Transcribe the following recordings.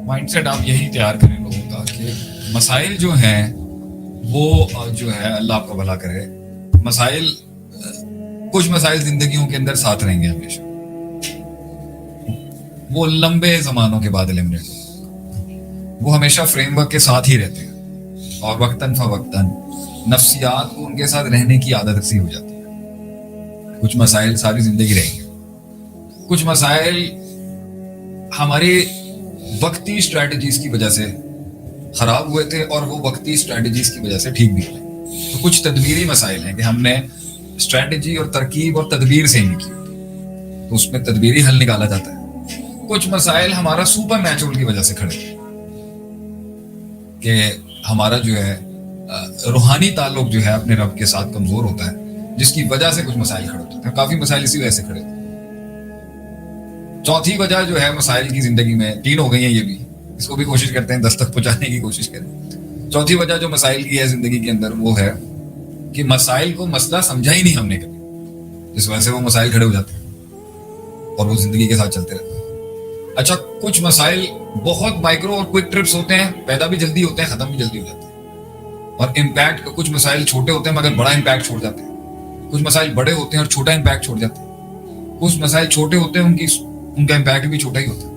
Mind set آپ یہی تیار کریں لوگوں کا کہ مسائل جو ہیں وہ جو ہے اللہ آپ کا بھلا کرے، مسائل کچھ مسائل زندگیوں کے اندر ساتھ رہیں گے ہمیشہ، وہ لمبے زمانوں کے بعد eliminate، وہ ہمیشہ فریم ورک کے ساتھ ہی رہتے ہیں، اور وقتاً فوقتاً نفسیات کو ان کے ساتھ رہنے کی عادت سی ہو جاتی ہے۔ کچھ مسائل ساری زندگی رہیں گے، کچھ مسائل ہماری وقتی اسٹریٹجیز کی وجہ سے خراب ہوئے تھے اور وہ وقتی اسٹریٹجیز کی وجہ سے ٹھیک بھی ہوئے۔ تو کچھ تدبیری مسائل ہیں کہ ہم نے اسٹریٹجی اور ترکیب اور تدبیر سے ہی نہیں کی، تو اس میں تدبیری حل نکالا جاتا ہے۔ کچھ مسائل ہمارا سپر نیچرل کی وجہ سے کھڑے ہیں کہ ہمارا جو ہے روحانی تعلق جو ہے اپنے رب کے ساتھ کمزور ہوتا ہے، جس کی وجہ سے کچھ مسائل کھڑے ہوتے ہیں۔ کافی مسائل اسی وجہ سے کھڑے ہوتے ہیں۔ چوتھی وجہ جو ہے مسائل کی زندگی میں، تین ہو گئی ہیں یہ بھی، اس کو بھی کوشش کرتے ہیں 10 تک پہنچانے کی کوشش کریں۔ چوتھی وجہ جو مسائل کی ہے زندگی کے اندر وہ ہے کہ مسائل کو مسئلہ سمجھا ہی نہیں ہم نے کبھی، اس وجہ سے وہ مسائل کھڑے ہو جاتے ہیں اور وہ زندگی کے ساتھ چلتے رہتے ہیں۔ اچھا، کچھ مسائل بہت مائکرو اور کوئک ٹرپس ہوتے ہیں، پیدا بھی جلدی ہوتے ہیں، ختم بھی جلدی ہو جاتے ہیں، اور امپیکٹ کچھ مسائل چھوٹے ہوتے ہیں مگر بڑا امپیکٹ چھوڑ جاتے ہیں، کچھ مسائل بڑے ہوتے ہیں اور چھوٹا امپیکٹ چھوڑ جاتے ہیں، کچھ مسائل چھوٹے ہوتے ہیں ان کا امپیکٹ بھی چھوٹا ہی ہوتا ہے۔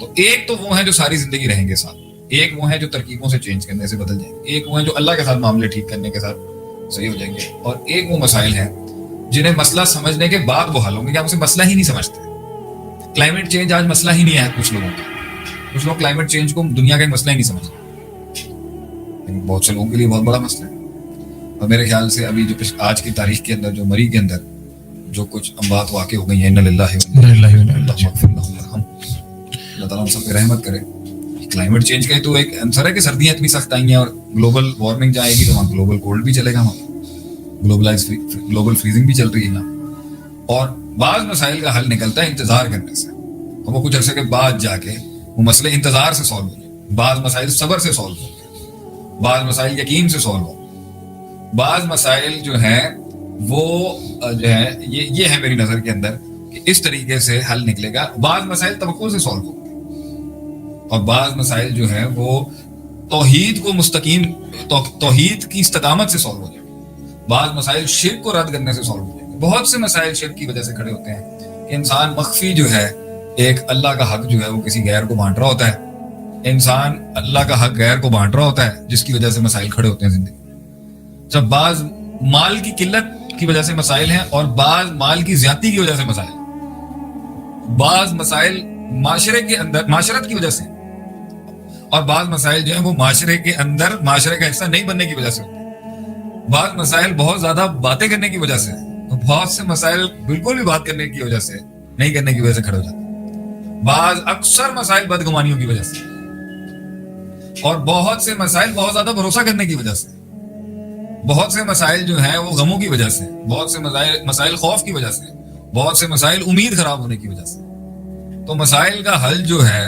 تو ایک تو وہ ہیں جو ساری زندگی رہیں گے ساتھ، ایک وہ ہیں جو ترکیبوں سے چینج کرنے سے بدل جائیں گے، ایک وہ ہیں جو اللہ کے ساتھ معاملے ٹھیک کرنے کے ساتھ صحیح ہو جائیں گے، اور ایک وہ مسائل ہیں جنہیں مسئلہ سمجھنے کے بعد وہ حل ہوں گے کہ ہم اسے مسئلہ ہی نہیں سمجھتے۔ کلائمیٹ چینج آج مسئلہ ہی نہیں ہے کچھ لوگوں کا، کچھ لوگ کلائمیٹ چینج کو دنیا کا ایک مسئلہ ہی نہیں سمجھتے، لیکن بہت سے لوگوں کے لیے بہت بڑا مسئلہ ہے۔ اور میرے خیال سے ابھی جو آج کی تاریخ کے اندر جو مری کے اندر جو کچھ اموات واقع ہو گئی ہیں، اللہ تعالیٰ ہم سب پہ رحمت کرے۔ کلائمیٹ چینج کا تو ایک آنسر ہے کہ سردیاں اتنی سخت آئی ہیں اور گلوبل وارمنگ جائے گی تو وہاں گلوبل کولڈ بھی چلے گا، وہاں گلوبل فریزنگ بھی چل رہی ہے نا۔ اور بعض مسائل کا حل نکلتا ہے انتظار کرنے سے، اور وہ کچھ عرصے کے بعد جا کے وہ مسئلے انتظار سے سالو ہوں، بعض مسائل صبر سے سالو ہوں، بعض مسائل یقین سے سالو ہوں، بعض مسائل جو ہیں وہ جو ہے یہ ہے میری نظر کے اندر کہ اس طریقے سے حل نکلے گا۔ بعض مسائل توقع سے سالو ہوں گے، اور بعض مسائل جو ہیں وہ توحید کو مستقیم توحید کی استقامت سے سالو ہو جائیں گے، بعض مسائل شرک کو رد کرنے سے سالو ہو جائیں گے۔ بہت سے مسائل شرک کی وجہ سے کھڑے ہوتے ہیں کہ انسان مخفی جو ہے ایک اللہ کا حق جو ہے وہ کسی غیر کو بانٹ رہا ہوتا ہے، انسان اللہ کا حق غیر کو بانٹ رہا ہوتا ہے، جس کی وجہ سے مسائل کھڑے ہوتے ہیں زندگی میں۔ جب بعض مال کی قلت کی وجہ سے مسائل ہیں، اور بعض مال کی زیادتی کی وجہ سے مسائل، بعض مسائل معاشرے کے اندر معاشرت کی وجہ سے، اور بعض مسائل جو ہیں وہ معاشرے کے اندر معاشرے کا حصہ نہیں بننے کی وجہ سے ہوتے ہیں، بعض مسائل بہت زیادہ باتیں کرنے کی وجہ سے، بہت سے مسائل بالکل بھی بات کرنے کی وجہ سے نہیں کرنے کی وجہ سے کھڑے ہو جاتے ہیں، بعض اکثر مسائل بدگمانیوں کی وجہ سے، اور بہت سے مسائل بہت زیادہ بھروسہ کرنے کی وجہ سے، بہت سے مسائل جو ہیں وہ غموں کی وجہ سے، بہت سے مسائل خوف کی وجہ سے، بہت سے مسائل امید خراب ہونے کی وجہ سے۔ تو مسائل کا حل جو ہے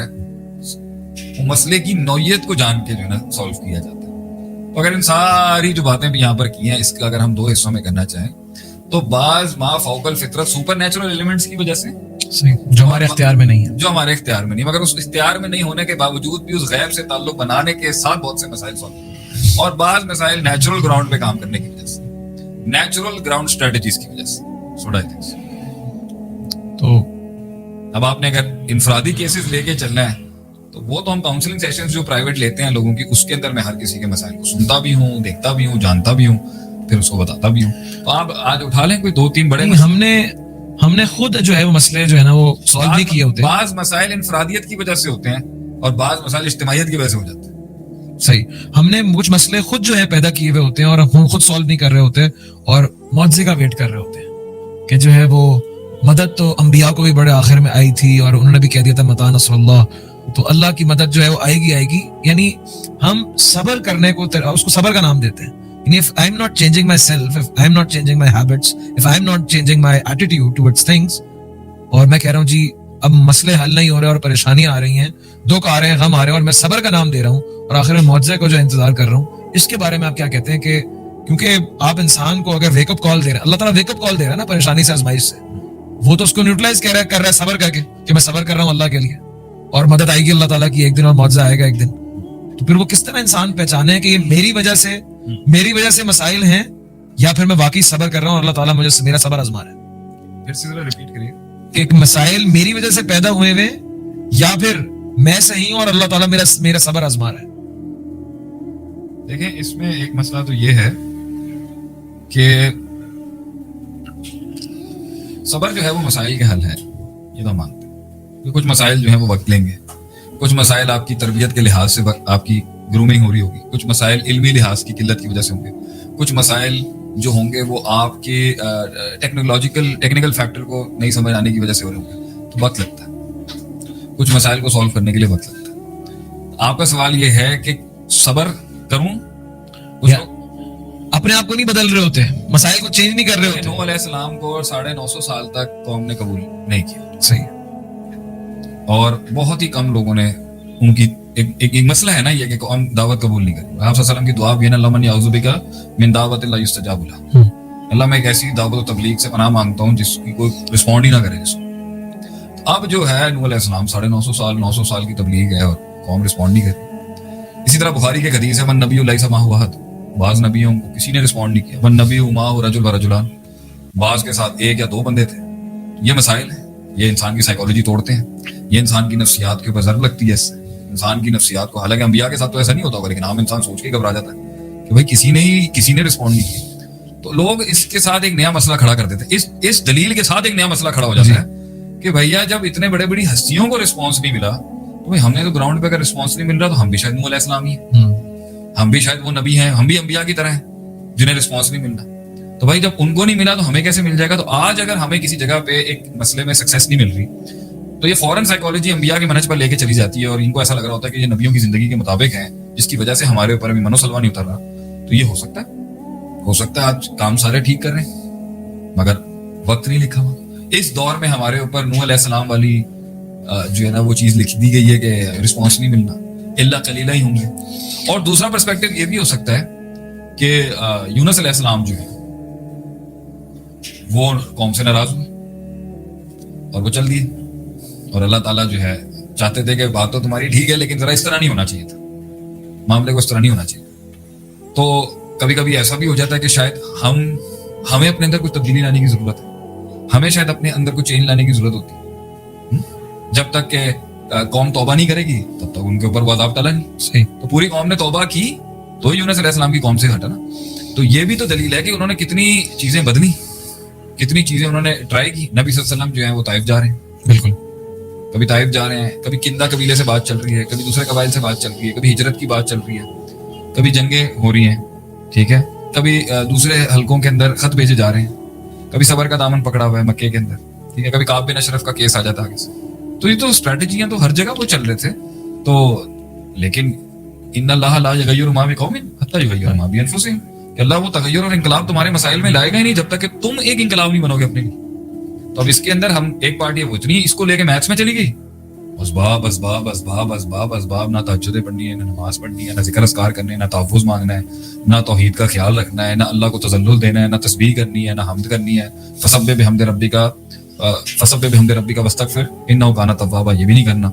وہ مسئلے کی نوعیت کو جان کے جو ہے نا سالو کیا جاتا ہے۔ تو اگر ان ساری جو باتیں بھی یہاں پر کی ہیں، اس کا اگر ہم 2 حصوں میں کرنا چاہیں تو بعض ما فوق الفطرت سپر نیچرل ایلیمنٹس کی وجہ سے جو ہمارے اختیار میں نہیں ہے، جو ہمارے اختیار میں نہیں، مگر اس اختیار میں نہیں ہونے کے باوجود بھی اس غیب سے تعلق بنانے کے ساتھ بہت سے مسائل سالو، اور بعض مسائل نیچرل گراؤنڈ پہ کام کرنے کی وجہ سے، نیچرل گراؤنڈ اسٹریٹجیز کی وجہ سے۔ تو اب آپ نے اگر انفرادی کیسز لے کے چلنا ہے تو وہ تو ہم کاؤنسلنگ سیشنز جو پرائیویٹ لیتے ہیں لوگوں کی، اس کے اندر میں ہر کسی کے مسائل کو سنتا بھی ہوں، دیکھتا بھی ہوں، جانتا بھی ہوں، پھر اس کو بتاتا بھی ہوں۔ تو آپ آج اٹھا لیں کوئی 2-3 بڑے ہم نے خود جو ہے وہ مسئلے جو ہے نا وہ سالو نہیں کیے ہوتے۔ بعض مسائل انفرادیت کی وجہ سے ہوتے ہیں اور بعض مسائل اجتماعیت کی وجہ سے ہو جاتے ہیں۔ صحیح، ہم نے کچھ مسئلے خود جو ہے پیدا کیے ہوئے ہوتے ہیں اور ہم خود سالو نہیں کر رہے ہوتے، اور معجزے کا ویٹ کر رہے ہوتے ہیں کہ جو ہے وہ مدد تو انبیاء کو بھی بڑے آخر میں آئی تھی، اور انہوں نے بھی کہہ دیا تھا متاع نصر اللہ، تو اللہ کی مدد جو ہے وہ آئے گی۔ یعنی ہم صبر کرنے کو اس کو صبر کا نام دیتے ہیں۔ یعنی if I am not changing myself, if I am not changing my habits, if I am not changing my attitude towards things، اور میں کہہ رہا ہوں جی اب مسئلے حل نہیں ہو رہے اور پریشانیاں آ رہی ہیں، دکھ آ رہے ہیں، غم آ رہے ہیں، اور میں صبر کا نام دے رہا ہوں اور آخر میں معجزے کو جو انتظار کر رہا ہوں، اس کے بارے میں آپ کیا کہتے ہیں؟ کہ کیونکہ آپ انسان کو اگر ویک اپ کال دے رہے ہیں، اللہ تعالیٰ ویک اپ کال دے رہا ہے نا پریشانی سے، آزمائش سے، وہ تو اس کو نیوٹرلائز کر رہا ہے صبر کر کے کہ میں صبر کر رہا ہوں اللہ کے لیے، اور مدد آئے گی اللہ تعالیٰ کی ایک دن اور معجزہ آئے گا ایک دن, تو پھر وہ کس طرح انسان پہچانے کہ یہ میری وجہ سے مسائل ہیں, یا پھر میں واقعی صبر کر رہا ہوں, اللہ تعالیٰ مجھے میرا صبر آزما رہا ہے. پھر سے ذرا ریپیٹ کریے. کہ مسائل میری وجہ سے پیدا ہوئے ہوئے, یا پھر میں صحیح ہوں اور اللہ تعالیٰ میرا صبر آزما رہا ہے. دیکھیں اس میں ایک مسئلہ تو یہ ہے کہ صبر جو ہے وہ مسائل کے حل ہے, یہ تو مانتے ہیں. کچھ مسائل جو ہیں وہ وقت لیں گے, کچھ مسائل آپ کی تربیت کے لحاظ سے آپ کی گرومنگ ہو رہی ہوگی, کچھ مسائل علمی لحاظ کی قلت کی وجہ سے ہوں گے, کچھ مسائل جو ہوں گے وہ آپ کے ٹیکنیکل فیکٹر کو نہیں سمجھ آنے کی وجہ سے ہو رہے ہوں گے, تو وقت لگتا ہے. کچھ مسائل کو سالو کرنے کے لیے وقت لگتا ہے. آپ کا سوال یہ ہے کہ صبر کروں, اپنے آپ کو نہیں بدل رہے ہوتے, مسائل کو چینج نہیں کر رہے ہوتے. نوح علیہ السلام کو 950 سال تک قوم نے قبول نہیں کیا, صحیح, اور بہت ہی کم لوگوں نے ان کی ایک مسئلہ ہے نا یہ کہ قوم دعوت قبول نہیں کری. آپ صلی اللہ علیہ وسلم کی دعا بھی ہے نا, اللہم انی اعوذ بک من دعوت لا یستجاب لہا, اللہ میں ایک ایسی دعوت و تبلیغ سے پناہ مانگتا ہوں جس کی کوئی رسپونڈ ہی نہ کرے جس کو. اب جو ہے نوح علیہ السلام 950 سال کی تبلیغ ہے اور قوم رسپونڈ نہیں کرتی. اسی طرح بخاری کے حدیث ہے من نبی لیس معہ احد, بعض نبیوں کو کسی نے رسپونڈ نہیں کیا. من نبی معہ رجل و رجلان, بعض کے ساتھ ایک یا دو بندے تھے. یہ مسائل ہیں, یہ انسان کی سائیکالوجی توڑتے ہیں, یہ انسان کی نفسیات کے اوپر ضرب لگتی ہے. اس سے انسان کی نفسیات کو, حالانکہ انبیاء کے ساتھ تو ایسا نہیں ہوتا ہوگا, لیکن عام انسان سوچ کے گھبرا جاتا ہے کہ بھائی کسی نے رسپونڈ نہیں کیا. تو لوگ اس کے ساتھ ایک نیا مسئلہ کھڑا کر دیتے, اس دلیل کے ساتھ ایک نیا مسئلہ کھڑا ہو جاتا ہے کہ بھیا جب اتنے بڑی ہستیوں کو رسپانس نہیں ملا, تو بھائی ہم نے تو گراؤنڈ پہ اگر رسپانس نہیں مل رہا تو ہم بھی شاید نوح علیہ السلام ہی ہیں, ہم بھی شاید وہ نبی ہیں, ہم بھی انبیاء کی طرح ہیں جنہیں رسپانس نہیں مل رہا. تو بھائی جب ان کو نہیں ملا تو ہمیں کیسے مل جائے گا؟ تو آج اگر ہمیں کسی جگہ پہ ایک مسئلے میں سکسیس نہیں مل رہی تو یہ فوراً سائیکالوجی انبیاء کے منہج پر لے کے چلی جاتی ہے, اور ان کو ایسا لگ رہا ہوتا ہے کہ یہ نبیوں کی زندگی کے مطابق ہیں, جس کی وجہ سے ہمارے اوپر ابھی منو سلوا نہیں اتر رہا. تو یہ ہو سکتا ہے آج کام سارے ٹھیک کر رہے ہیں مگر وقت نہیں لکھا ہوا. اس دور میں ہمارے اوپر نوح علیہ السلام والی جو ہے نا وہ چیز لکھ دی گئی ہے کہ رسپانس نہیں ملنا, الا قلیلہ ہی ہوں گے. اور دوسرا پرسپیکٹو یہ بھی ہو سکتا ہے کہ یونس علیہ السلام جو ہے وہ قوم سے ناراض ہوئے اور وہ چل دیے, اور اللہ تعالیٰ جو ہے چاہتے تھے کہ بات تو تمہاری ٹھیک ہے لیکن ذرا اس طرح نہیں ہونا چاہیے تھا, معاملے کو اس طرح نہیں ہونا چاہیے. تو کبھی کبھی ایسا بھی ہو جاتا ہے کہ شاید ہمیں اپنے اندر کچھ تبدیلی لانے کی ضرورت ہے, ہمیں شاید اپنے اندر کچھ چینج لانے کی ضرورت ہوتی ہے. جب تک کہ قوم توبہ نہیں کرے گی تب تک ان کے اوپر وہ عذاب ٹلا نہیں. صحیح, تو پوری قوم نے توبہ کی تو یونس علیہ السلام کی قوم سے ہٹا نا. تو یہ بھی تو دلیل ہے کہ انہوں نے کتنی چیزیں بدلی, کتنی چیزیں انہوں نے ٹرائی کی. نبی صلی اللہ علیہ وسلم جو ہیں وہ طائف جا رہے ہیں, بالکل, کبھی طائف جا رہے ہیں, کبھی کندہ قبیلے سے بات چل رہی ہے, کبھی دوسرے قبائل سے بات چل رہی ہے, کبھی ہجرت کی بات چل رہی ہے, کبھی جنگیں ہو رہی ہیں, ٹھیک ہے, کبھی دوسرے حلقوں کے اندر خط بھیجے جا رہے ہیں, کبھی صبر کا دامن پکڑا ہوا ہے مکے کے اندر, ٹھیک ہے, کبھی کعب بن اشرف کا کیس آ جاتا ہے آگے سے. تو یہ تو اسٹریٹجیاں تو ہر جگہ وہ چل رہے تھے. تو لیکن ان اللہ لا یغیر ما بقوم حتی یغیروا ما بانفسہم, کہ اللہ وہ تغیر اور انقلاب تمہارے مسائل میں لائے گا ہی نہیں جب تک کہ تم ایک انقلاب نہیں بنو گے اپنے لیے. تو اب اس کے اندر ہم ایک پارٹی ہے وہ اتنی اس کو لے کے میتھس میں چلی گئی, اسباب اسباب اسباب اسباب اسباب, نہ تہجدیں پڑھنی ہے, نہ نماز پڑھنی ہے, نہ ذکر اذکار کرنے, نہ تحفظ مانگنا ہے, نہ توحید کا خیال رکھنا ہے, نہ اللہ کو تذلل دینا ہے, نہ تسبیح کرنی ہے, نہ حمد کرنی ہے, فسبح بحمد ربک واستغفر انہ کان توابا, یہ بھی نہیں کرنا.